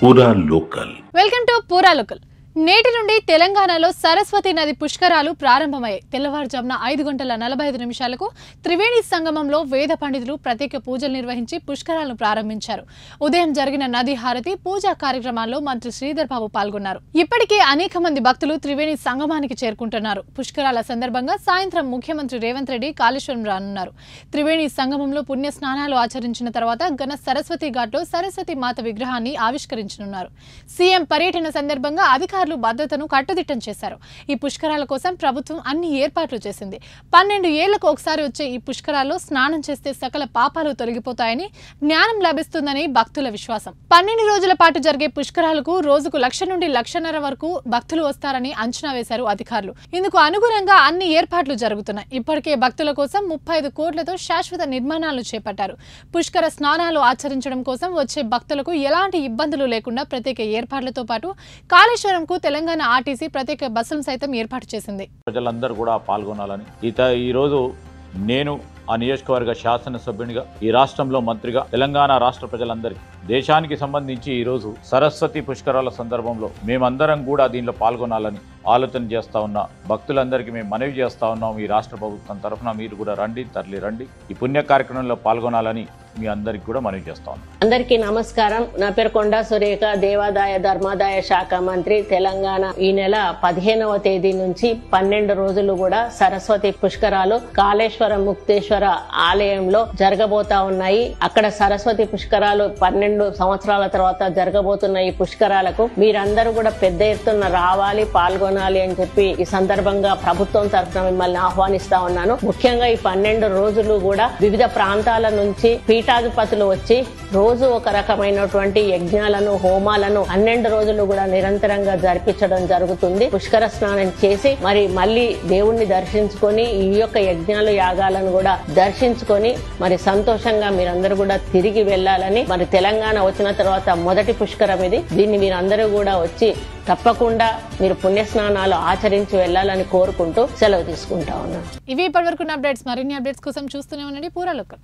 పూరా local. Welcome to పూరా local. నేటి నుండి తెలంగాణలో సరస్వతి నది పుష్కరాలు ప్రారంభమయ్యాయి. తెల్లవారుజామున 5:45 త్రివేణి సంగమంలో వేద పండితులు ప్రత్యేక పూజలు నిర్వహించి పుష్కరాలను ప్రారంభించారు. ఉదయం జరిగిన నది హారతి పూజా కార్యక్రమాల్లో మంత్రి శ్రీధర్ బాబు పాల్గొన్నారు. ఇప్పటికే అనేక మంది భక్తులు త్రివేణి సంగమానికి చేరుకుంటున్నారు. పుష్కరాల సందర్భంగా సాయంత్రం ముఖ్యమంత్రి రేవంత్ రెడ్డి కాళేశ్వరం రానున్నారు. త్రివేణి సంగమంలో పుణ్య స్నానాలు ఆచరించిన తర్వాత ఘన సరస్వతి ఘాట్లో సరస్వతి మాత విగ్రహాన్ని ఆవిష్కరించనున్నారు. సీఎం పర్యటన సందర్భంగా అధికారులు భద్రతను కట్టుదిట్టం చేశారు. ఈ పుష్కరాల కోసం ప్రభుత్వం అన్ని ఏర్పాట్లు చేసింది. 12 ఏళ్లకు ఒకసారి వచ్చే ఈ పుష్కరాల్లో స్నానం చేస్తే సకల పాపాలు తొలగిపోతాయని, జ్ఞానం లభిస్తుందని భక్తుల విశ్వాసం. 12 రోజుల పాటు జరిగే పుష్కరాలకు రోజుకు 1,00,000 నుండి 1,50,000 వరకు భక్తులు వస్తారని అంచనా వేశారు అధికారులు. ఇందుకు అనుగుణంగా అన్ని ఏర్పాట్లు జరుగుతున్నాయి. ఇప్పటికే భక్తుల కోసం 35 కోట్లతో శాశ్వత నిర్మాణాలు చేపట్టారు. పుష్కర స్నానాలు ఆచరించడం కోసం వచ్చే భక్తులకు ఎలాంటి ఇబ్బందులు లేకుండా ప్రత్యేక ఏర్పాట్లతో పాటు కాళేశ్వరం తెలంగాణ ఆర్టీసీ ప్రత్యేక బస్సులను సైతం ఏర్పాటు చేసింది. ప్రజలందరూ కూడా పాల్గొనాలని ఈ రోజు నేను ఆ నియోజకవర్గ శాసనసభ్యునిగా, ఈ రాష్ట్రంలో మంత్రిగా, తెలంగాణ రాష్ట్ర ప్రజలందరికీ, దేశానికి సంబంధించి ఈరోజు సరస్వతి పుష్కరాల సందర్భంలో మేమందరం కూడా దీనిలో పాల్గొనాలని ఆలోచన చేస్తా ఉన్నా భక్తులందరికీ మేము మనవి చేస్తా ఉన్నాం. ఈ రాష్ట్ర ప్రభుత్వం తరఫున మీరు కూడా రండి, తరలి రండి, ఈ పుణ్య కార్యక్రమంలో పాల్గొనాలని మీ అందరికి కూడా మనవి చేస్తా ఉన్నాం. అందరికీ నమస్కారం. నా పేరు కొండా సురేఖ, దేవాదాయ ధర్మాదాయ శాఖ మంత్రి, తెలంగాణ. ఈ నెల 15వ తేదీ నుంచి 12 రోజులు కూడా సరస్వతి పుష్కరాలు కాళేశ్వరం ముక్తేశ్వర ఆలయంలో జరగబోతా ఉన్నాయి. అక్కడ సరస్వతి పుష్కరాలు 12 సంవత్సరాల తర్వాత జరగబోతున్న ఈ పుష్కరాలకు మీరందరూ కూడా పెద్ద ఎత్తున రావాలి, పాల్గొనాలి అని చెప్పి ఈ సందర్భంగా ప్రభుత్వం తరఫున మిమ్మల్ని ఆహ్వానిస్తా ఉన్నాను. ముఖ్యంగా ఈ 12 రోజులు కూడా వివిధ ప్రాంతాల నుంచి పీఠాధిపతులు వచ్చి రోజు ఒక రకమైనటువంటి యజ్ఞాలను, హోమాలను 12 రోజులు కూడా నిరంతరంగా జరిపించడం జరుగుతుంది. పుష్కర స్నానం చేసి మరి మళ్ళీ దేవుణ్ణి దర్శించుకొని ఈ యొక్క యజ్ఞాలు, యాగాలను కూడా దర్శించుకొని మరి సంతోషంగా మీరందరూ కూడా తిరిగి వెళ్లాలని, మరి తెలంగాణ వచ్చిన తర్వాత మొదటి పుష్కరం ఇది. దీన్ని మీరందరూ కూడా వచ్చి తప్పకుండా మీరు పుణ్యస్నానాలు ఆచరించి వెళ్లాలని కోరుకుంటూ సెలవు తీసుకుంటా ఉన్నాను. ఇవి ఇప్పటివరకు అప్డేట్స్. మరిన్ని అప్డేట్స్ కోసం చూస్తూనే ఉండండి పూరా లోకల్.